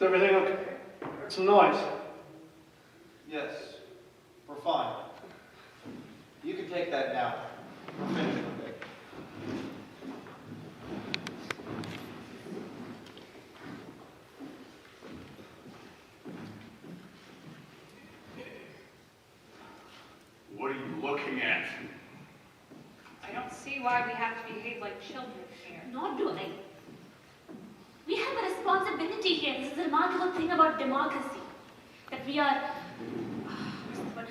everything okay? Some noise. Yes, we're fine. You can take that now. We're finished with it. What are you looking at? I don't see why we have to behave like children here. Nor do I. We have a responsibility here. This is a remarkable thing about democracy. That we are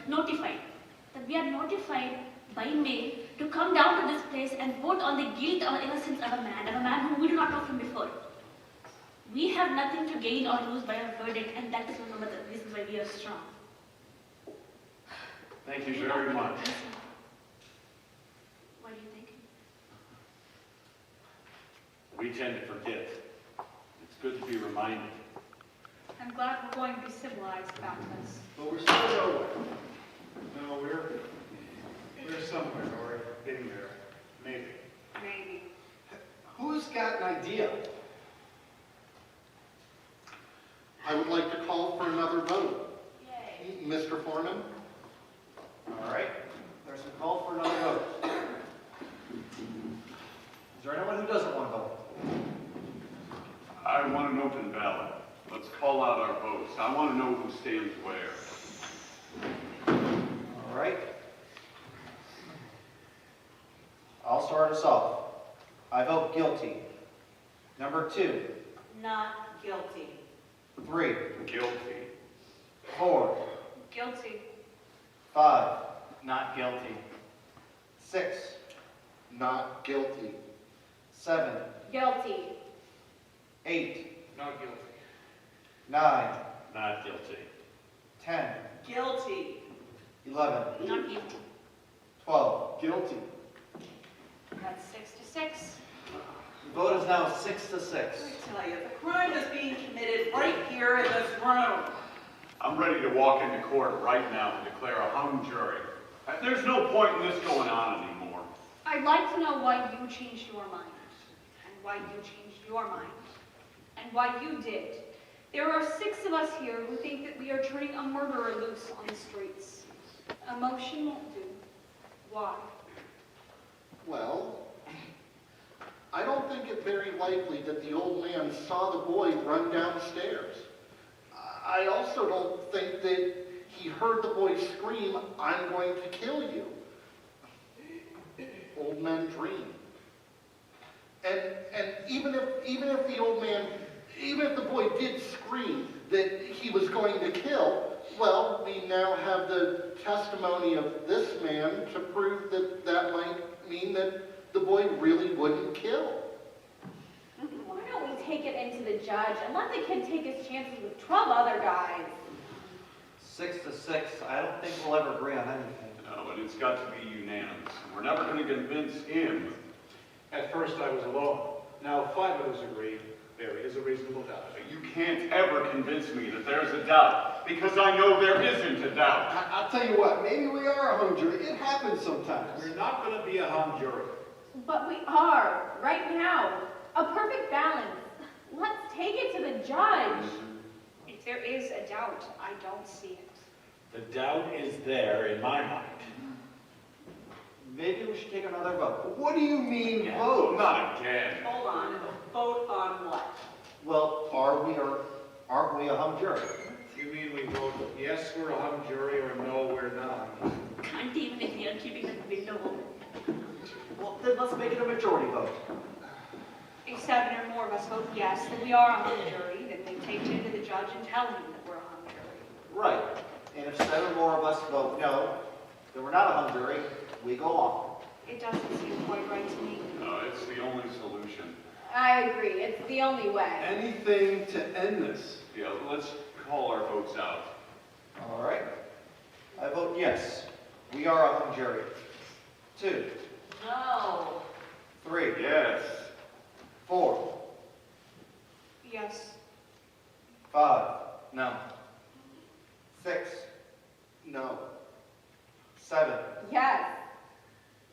notified. That we are notified by mail to come down to this place and vote on the guilt or innocence of a man whom we do not know from before. We have nothing to gain or lose by our verdict, and that is one of the reasons why we are strong. Thank you very much. What do you think? We tend to forget. It's good to be reminded. I'm glad we're going to be civilized about this. But we're still nowhere. No, we're somewhere, or getting there. Maybe. Maybe. Who's got an idea? I would like to call for another vote. Yay. Mr. Foreman? All right, there's a call for another vote. Is there anyone who doesn't want to vote? I want an open ballot. Let's call out our votes. I want to know who stands where. All right. I'll start us off. I vote guilty. Number 2, Not guilty. 3, Guilty. 4, Guilty. 5, Not guilty. 6, Not guilty. 7, Guilty. 8, Not guilty. 9, Not guilty. 10, Guilty. 11, Not guilty. 12. Guilty. That's 6 to 6. The vote is now 6 to 6. I tell you, the crime is being committed right here in this room. I'm ready to walk into court right now and declare a hung jury. There's no point in this going on anymore. I'd like to know why you changed your mind, and why you changed your mind, and why you did. There are 6 of us here who think that we are turning a murderer loose on the streets. Emotion won't do. Why? Well, I don't think it very likely that the old man saw the boy run downstairs. I also don't think that he heard the boy scream, "I'm going to kill you." Old men dream. And even if the old man, even if the boy did scream that he was going to kill, well, we now have the testimony of this man to prove that that might mean that the boy really wouldn't kill. Why don't we take it into the judge and let the kid take his chances with 12 other guys? 6 to 6. I don't think we'll ever agree on anything. No, but it's got to be unanimous. We're never going to convince him. At first I was alone. Now 5 of us agree there is a reasonable doubt. You can't ever convince me that there's a doubt, because I know there isn't a doubt. I'll tell you what, maybe we are a hung jury. It happens sometimes. We're not going to be a hung jury. But we are, right now. A perfect balance. Let's take it to the judge. If there is a doubt, I don't see it. The doubt is there in my mind. Maybe we should take another vote. What do you mean Oh, vote? not again. Hold on, vote on what? Well, aren't we a hung jury? You mean we vote yes, we're a hung jury, or no, we're not? Can't even if we are keeping the window open. Well, then let's make it a majority vote. If 7 or more of us vote yes, then we are a hung jury. Then we take it to the judge and tell him that we're a hung jury. Right. And if 7 or more of us vote no, then we're not a hung jury. We go on. It doesn't seem quite right to me. No, it's the only solution. I agree. It's the only way. Anything to end this. Yeah, let's call our votes out. All right. I vote yes. We are a hung jury. 2, No. 3, Yes. 4, Yes. 5, No. 6, No. 7, Yes.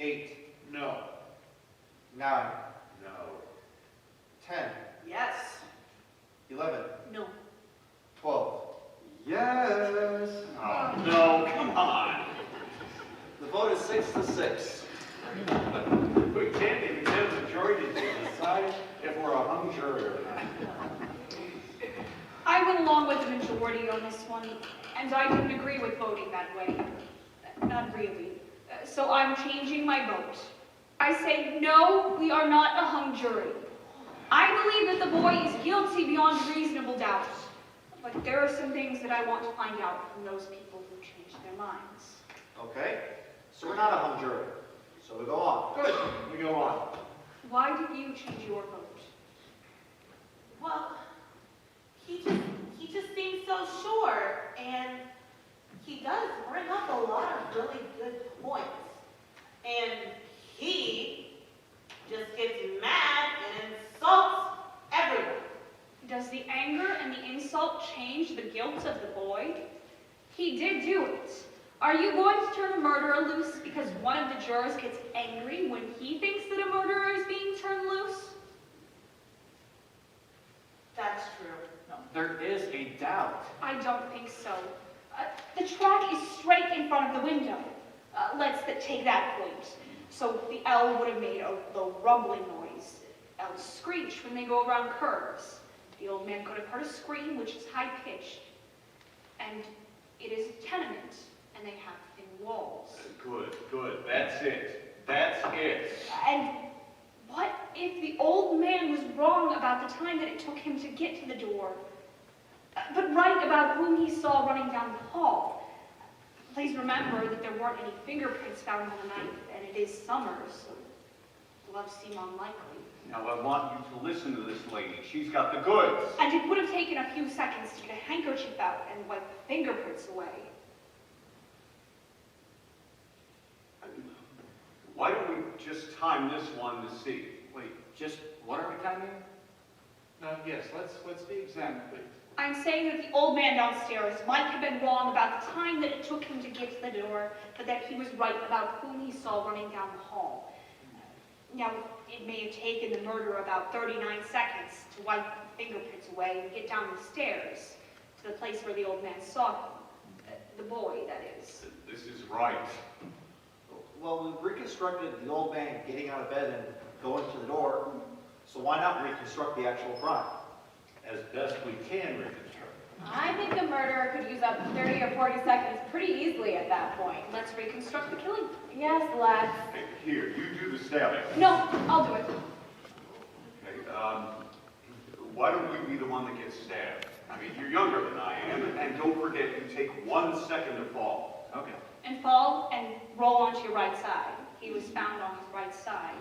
8, No. 9, No. 10, Yes. 11, No. 12. Yes. Oh, no, come on. The vote is 6-6. We can't even get a majority to decide if we're a hung jury or not. I went along with the majority on this one, and I didn't agree with voting that way. Not really. So I'm changing my vote. I say, no, we are not a hung jury. I believe that the boy is guilty beyond reasonable doubt. But there are some things that I want to find out from those people who changed their minds. Okay, so we're not a hung jury. So we go on. Good, we go on. Why did you change your vote? Well, he just seems so sure, and he does bring up a lot of really good points. And he just gets mad and insults everyone. Does the anger and the insult change the guilt of the boy? He did do it. Are you going to turn a murderer loose because one of the jurors gets angry when he thinks that a murderer is being turned loose? That's true. No, there is a doubt. I don't think so. The track is straight in front of the window. Let's take that point. So the L would have made a low rumbling noise. L's screech when they go around curves. The old man could have heard a scream, which is high-pitched. And it is a tenement, and they have thin walls. Good, good. That's it. That's it. And what if the old man was wrong about the time that it took him to get to the door, but right about whom he saw running down the hall? Please remember that there weren't any fingerprints found on the knife, and it is summer, so gloves seem unlikely. Now, I want you to listen to this lady. She's got the goods. And it would have taken a few seconds to get a handkerchief out and wipe the fingerprints away. Why don't we just time this one to see? Wait, just what are we timing? Yes, let's be exact, please. I'm saying that the old man downstairs might have been wrong about the time that it took him to get to the door, but that he was right about whom he saw running down the hall. Now, it may have taken the murderer about 39 seconds to wipe the fingerprints away and get down the stairs to the place where the old man saw him. The boy, that is. This is right. Well, we've reconstructed the old man getting out of bed and going to the door, so why not reconstruct the actual crime? As best we can reconstruct. I think a murderer could use up 30 or 40 seconds pretty easily at that point. Let's reconstruct the killing. Yes, let's. Hey, here, you do the stabbing. No, I'll do it. Okay, why don't you be the one that gets stabbed? I mean, you're younger than I am, and don't forget, you take 1 second to fall. Okay. And fall and roll onto your right side. He was found on his right side.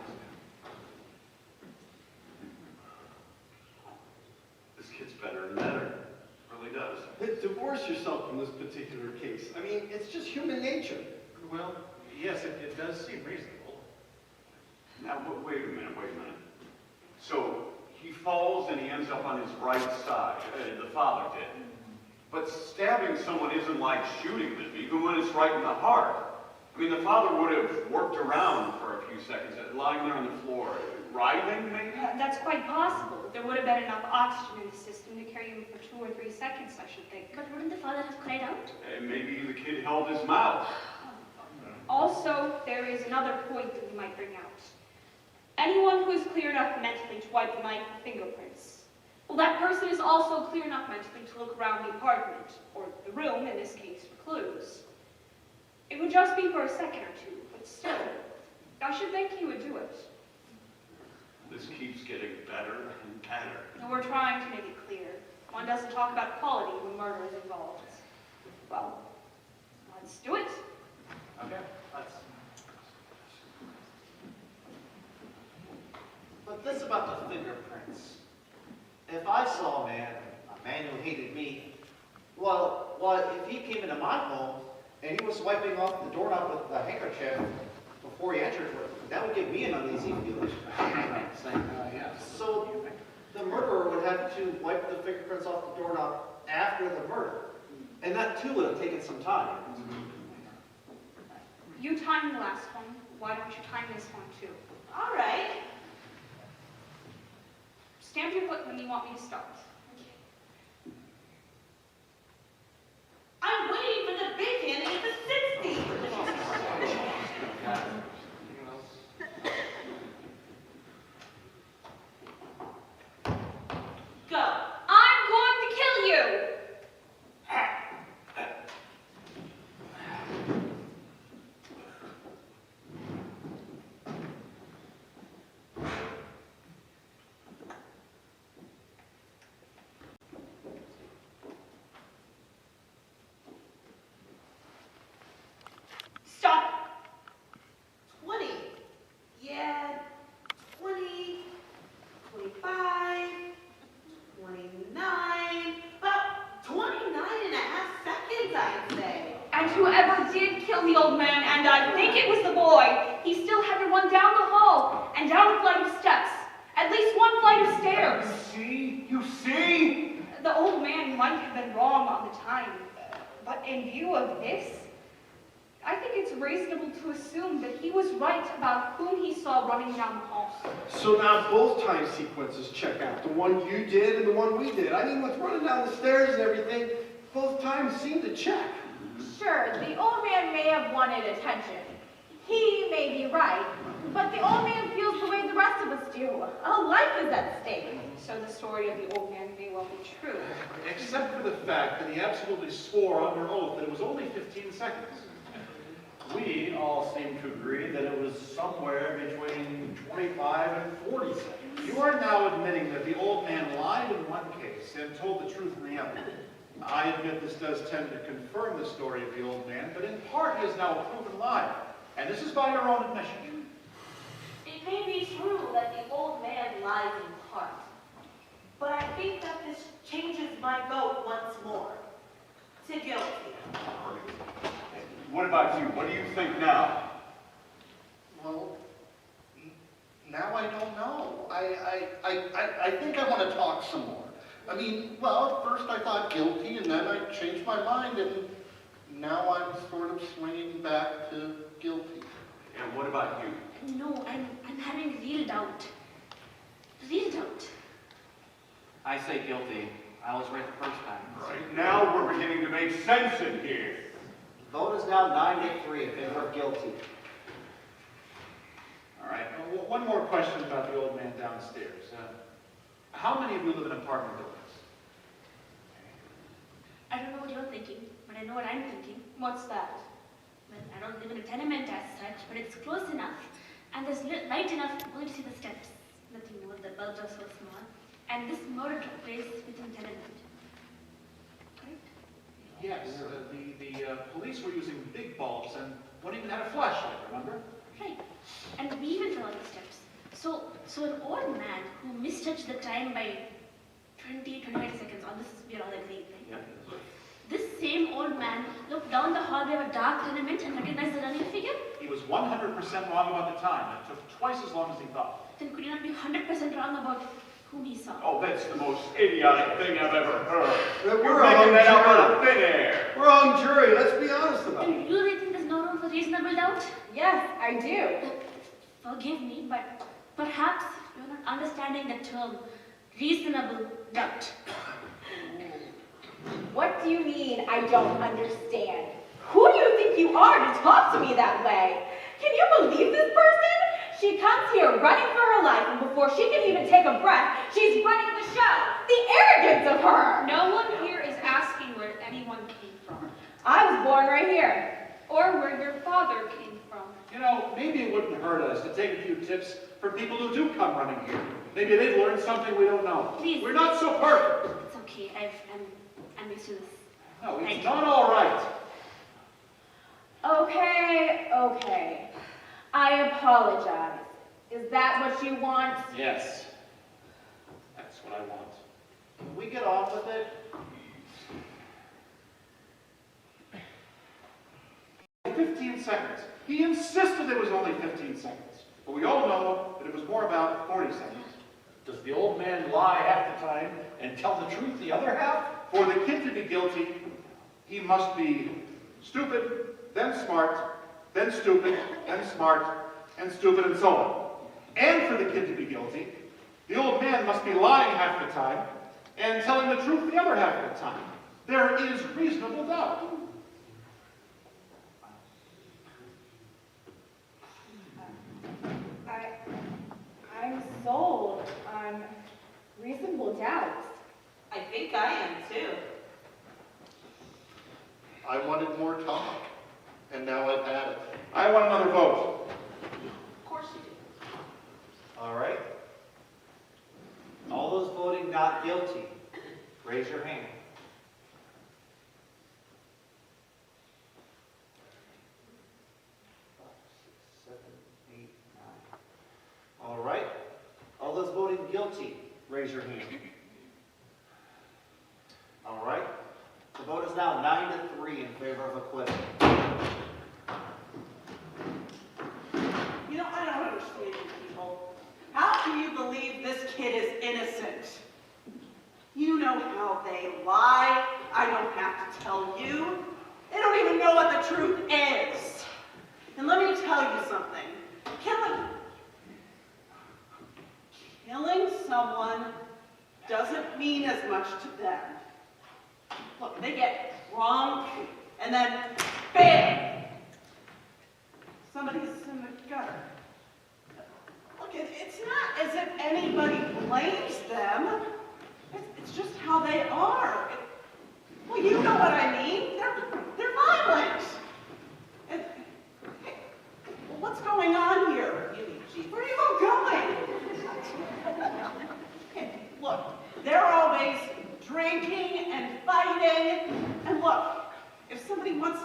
This gets better and better. It really does. Divorce yourself from this particular case. I mean, it's just human nature. Well, yes, it does seem reasonable. Now, wait a minute. So, he falls and he ends up on his right side. The father did. But stabbing someone isn't like shooting them, even when it's right in the heart. I mean, the father would have worked around for a few seconds, lying there on the floor, writhing, maybe? That's quite possible. There would have been enough oxygen in the system to carry him for 2 or 3 seconds, I should think. But wouldn't the father have cried out? And maybe the kid held his mouth. Also, there is another point that we might bring out. Anyone who is clear enough mentally to wipe the knife with fingerprints, well, that person is also clear enough mentally to look around the apartment, or the room, in this case, for clues. It would just be for a second or two, but still, I should think he would do it. This keeps getting better and better. And we're trying to make it clear. One doesn't talk about quality when murder is involved. Well, let's do it. Okay, let's. But this about the fingerprints. If I saw a man who hated me, well, if he came into my home and he was wiping off the doorknob with a handkerchief before he entered, that would give me an uneasy feeling. So the murderer would have to wipe the fingerprints off the doorknob after the murder. And that too would have taken some time. You timed the last one. Why don't you time this one too? All right. Stamp your foot when you want me to start. it was the boy, he still had to run down the hall and down a flight of steps. At least one flight of stairs. You see? The old man might have been wrong on the time, but in view of this, I think it's reasonable to assume that he was right about whom he saw running down the hall. So now both time sequences check out. The one you did and the one we did. I mean, with running down the stairs and everything, both times seem to check. Sure, the old man may have wanted attention. He may be right, but the old man feels the way the rest of us do. A life is at stake. So the story of the old man may well be true. Except for the fact that he absolutely swore under oath that it was only 15 seconds. We all seem to agree that it was somewhere between 25 and 40 seconds. You are now admitting that the old man lied in one case and told the truth in the other. I admit this does tend to confirm the story of the old man, but in part he is now a proven liar. And this is by your own admission. It may be true that the old man lies in part, but I think that this changes my vote once more to guilty. What about you? What do you think now? Well, now I don't know. I think I want to talk some more. I mean, well, at first I thought guilty, and then I changed my mind, and now I'm sort of swinging back to guilty. And what about you? No, I'm having real doubt. Real doubt. I say guilty. I was right the first time. Right now, we're beginning to make sense in here. Vote is now 9-3 in favor of guilty. All right, one more question about the old man downstairs. How many of you live in apartment buildings? I don't know what you're thinking, but I know what I'm thinking. What's that? Well, I don't live in a tenement as such, but it's close enough, and there's light enough only to see the steps. Nothing more, the bulbs are so small. And this murder took place within tenement. Right? Yes, the police were using big bulbs and one even had a flashlight, remember? Right. And we even followed the steps. So an old man who misjudged the time by 25 seconds, on this we are all agreed, right? Yeah. This same old man looked down the hallway of a dark tenement and recognized the running figure? He was 100% wrong about the time. It took twice as long as he thought. Then could he not be 100% wrong about whom he saw? Oh, that's the most idiotic thing I've ever heard. We're You're a making that hung up out of jury. thin air. We're a hung jury. Let's be honest about Do it. you really think there's no room for reasonable doubt? Yes, I do. Forgive me, but perhaps you're not understanding the term reasonable doubt. What do you mean I don't understand? Who do you think you are to talk to me that way? Can you believe this person? She comes here running for her life, and before she can even take a breath, she's running the show. The arrogance of her! No one here is asking where anyone came from, I was born right here. or where your father came from. You know, maybe it wouldn't hurt us to take a few tips from people who do come running here. Maybe they've learned something we don't know. Please. We're not so perfect. It's okay. I'm used to this. No, Thank it's you. not all right. Okay. I apologize. Is that what you want? Yes. That's what I want. Can we get on with it? 15 seconds. He insisted it was only 15 seconds. But we all know that it was more about 40 seconds. Does the old man lie half the time and tell the truth the other half? For the kid to be guilty, he must be stupid, then smart, then stupid, then smart, and stupid, and so on. And for the kid to be guilty, the old man must be lying half the time and telling the truth the other half of the time. There is reasonable doubt. I'm sold on reasonable doubts. I think I am too. I wanted more talk, and now I've had it. I want another vote. Of course you do. All right. All those voting not guilty, raise your hand. All right. All those voting guilty, raise your hand. All right. The vote is now 9-3 in favor of acquittal. they lie. I don't have to tell you. They don't even know what the truth is. And let me tell you something. Killing someone doesn't mean as much to them. Look, they get drunk, and then bam! Somebody's in the gutter. Look, it's not as if anybody blames them. It's just how they are. Well, you know what I mean. They're violent. And, hey, well, what's going on here, Eugene? Where are you all going? Hey, look, they're always drinking and fighting. And look, if somebody gets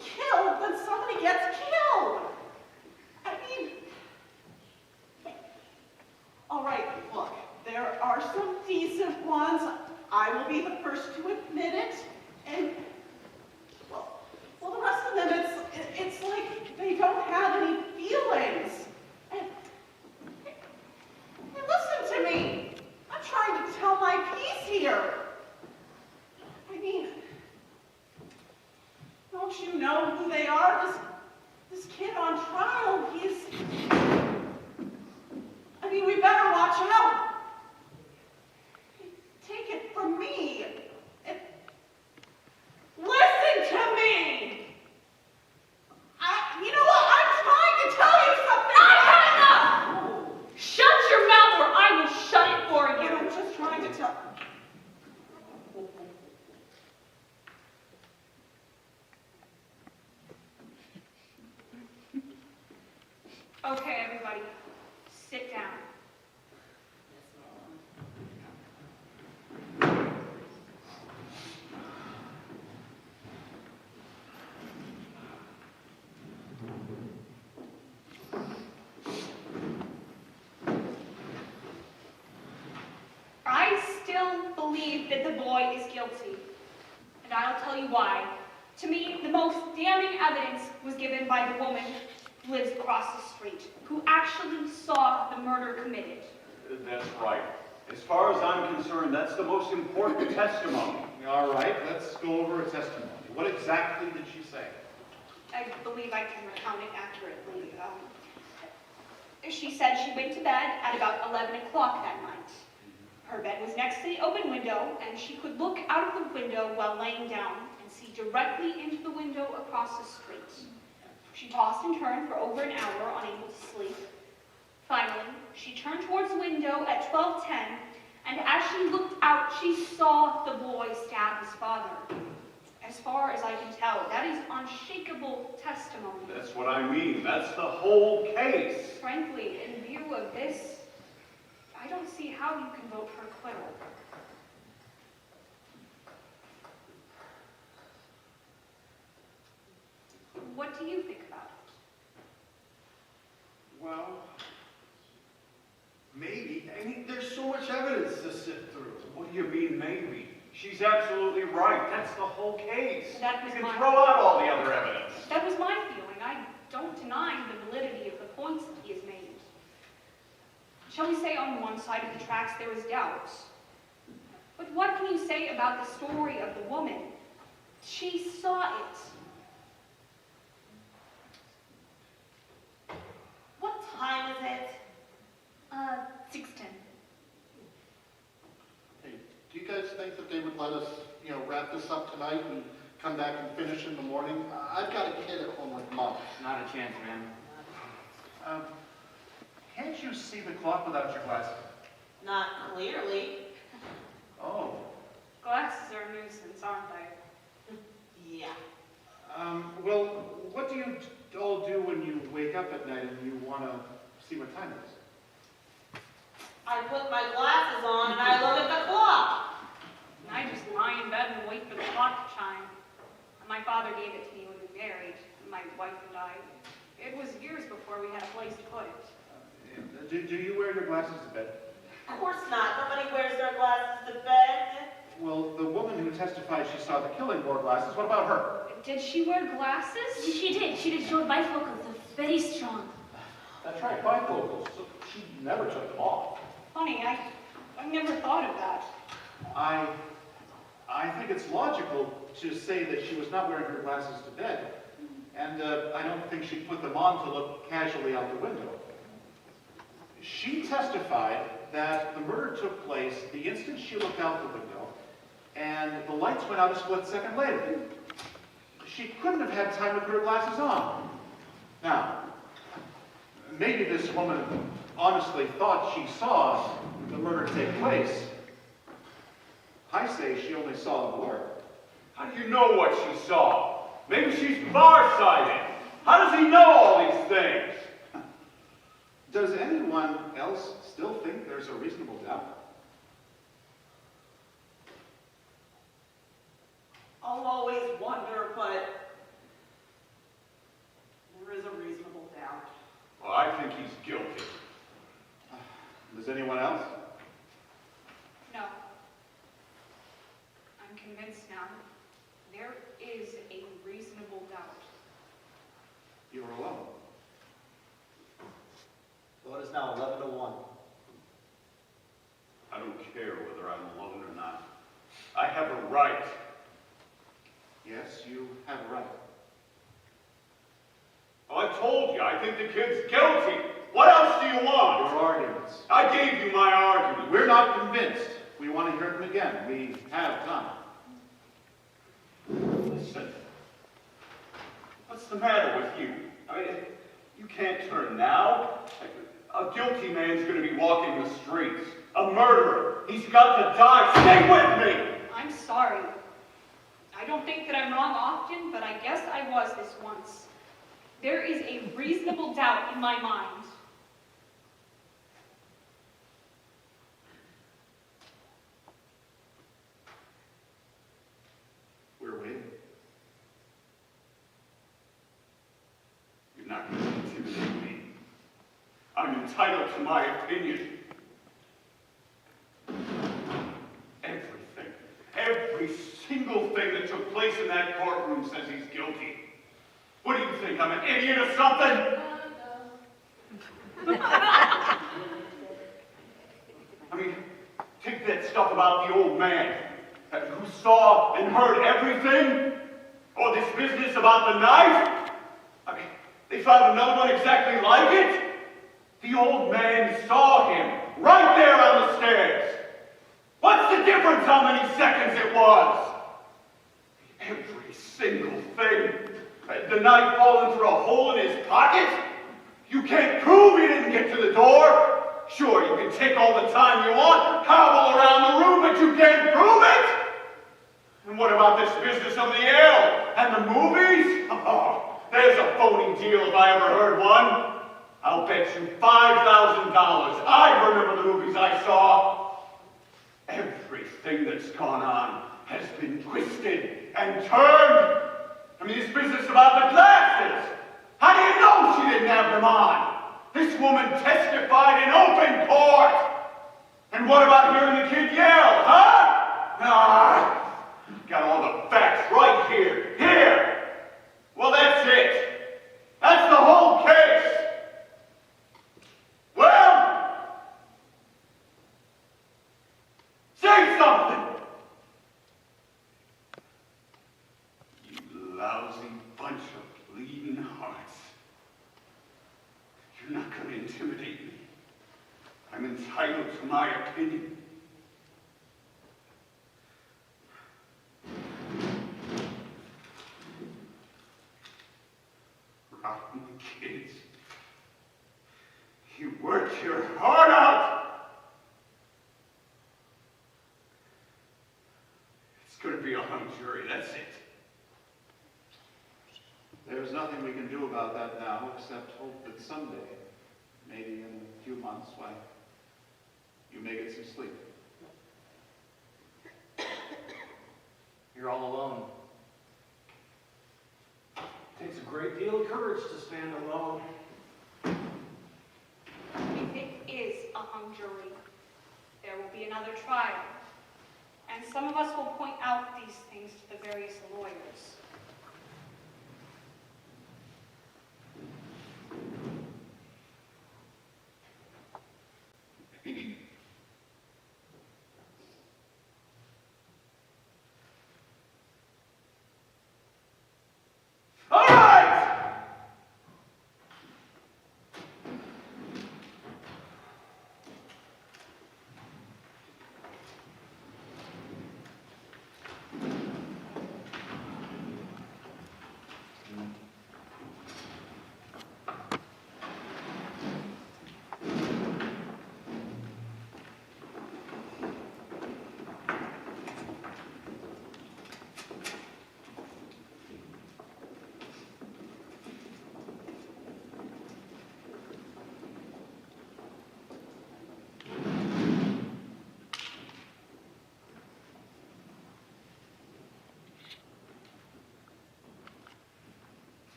killed, then somebody gets killed. I mean, all right, look, there are some decent ones. I will be the first to admit it. And, well, the rest of them, it's like they don't have any feelings. And listen to me. I'm trying to tell my piece here. I mean, don't you know who they are? This kid on trial, I mean, we better watch out. Take it from me. Listen to me. You know what? I'm trying to tell you something. I've had enough! Shut your mouth or I will shut it for But you. I'm just trying to tell. Okay, everybody, sit down. I still believe that the boy is guilty, and I'll tell you why. To me, the most damning evidence was given by the woman who lives across the street, who actually saw the murder committed. That's right. As far as I'm concerned, that's the most important testimony. All right, let's go over a testimony. What exactly did she say? I believe I can recount it accurately. She said she went to bed at about 11 o'clock that night. Her bed was next to the open window, and she could look out of the window while laying down and see directly into the window across the street. She tossed and turned for over an hour, unable to sleep. Finally, she turned towards the window at 12:10, and as she looked out, she saw the boy stab his father. As far as I can tell, that is unshakable testimony. That's what I mean. That's the whole case. Frankly, in view of this, I don't see how you can vote for acquittal. What do you think about it? Well, maybe. I mean, there's so much evidence to sift through. What do you mean, maybe? She's absolutely right. That's the whole case. That was You can my- throw out all the other evidence. That was my feeling. I don't deny the validity of the points that he has made. Shall we say on one side of the tracks there is doubt? But what can you say about the story of the woman? She saw it. What time is it? 6:10. Hey, do you guys think that they would let us, wrap this up tonight and come back and finish in the morning? I've got a kid at home with mom. Not a chance, man. Can't you see the clock without your glasses? Not clearly. Oh. Glasses are a nuisance, aren't they? Yeah. Well, what do you all do when you wake up at night and you want to see what time it is? I put my glasses on and I look at the clock. And I just lie in bed and wait for the clock to chime. And my father gave it to me when we married, my wife and I. It was years before we had a place to put it. Do you wear your glasses to bed? Of course not. Nobody wears their glasses to bed. Well, the woman who testified she saw the killing wore glasses. What about her? Did she wear glasses? She did. She did. She wore bifocals. They're very strong. That's right, bifocals. So she never took them off. Funny, I never thought of that. I think it's logical to say that she was not wearing her glasses to bed. And I don't think she put them on to look casually out the window. She testified that the murder took place the instant she looked out the window, and the lights went out a split second later. She couldn't have had time with her glasses on. Now, maybe this woman honestly thought she saw the murder take place. I say she only saw the blur. How do you know what she saw? Maybe she's farsighted. How does he know all these things? Does anyone else still think there's a reasonable doubt? I'll always wonder, but there is a reasonable doubt. Well, I think he's guilty. Does anyone else? No. I'm convinced now. There is a reasonable doubt. You're alone. Vote is now 11 to 1. I don't care whether I'm alone or not. I have a right. Yes, you have a right. Well, I told you, I think the kid's guilty. What else do you want? Your arguments. I gave you my argument. We're not convinced. We want to hear them again. We have time. Listen, what's the matter with you? I mean, you can't turn now. A guilty man's going to be walking the streets. A murderer. He's got to die. Stay with me! I'm sorry. I don't think that I'm wrong often, but I guess I was this once. There is a reasonable doubt in my mind. We're waiting. You're not going to intimidate me. I'm entitled to my opinion. Every single thing that took place in that courtroom says he's guilty. What do you think, I'm an idiot or something? I mean, take that stuff about the old man who saw and heard everything, or this business about the knife. I mean, they found another one exactly like it. The old man saw him right there on the stairs. What's the difference how many seconds it was? Every single thing. The knife falling through a hole in his pocket? You can't prove he didn't get to the door. Sure, you can take all the time you want, hobble around the room, but you can't prove it. And what about this business of the ale and the movies? Oh, there's a phony deal if I ever heard one. I'll bet you $5,000 I remember the movies I saw. Everything that's gone on has been twisted and turned. I mean, this business about the glasses. How do you know she didn't have them on? This woman testified in open court. And what about hearing the kid yell, huh? Ah, got all the facts right here. Here. Well, that's it. That's the whole case. Well, say something! You lousy bunch of bleeding hearts. You're not going to intimidate me. I'm entitled to my opinion. Rotten kids. You worked your heart out. It's going to be a hung jury, that's it. There's nothing we can do about that now except hope that someday, maybe in a few months, why, you may get some sleep. You're all alone. It takes a great deal of courage to stand alone. If it is a hung jury, there will be another trial. And some of us will point out these things to the various lawyers.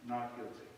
not guilty.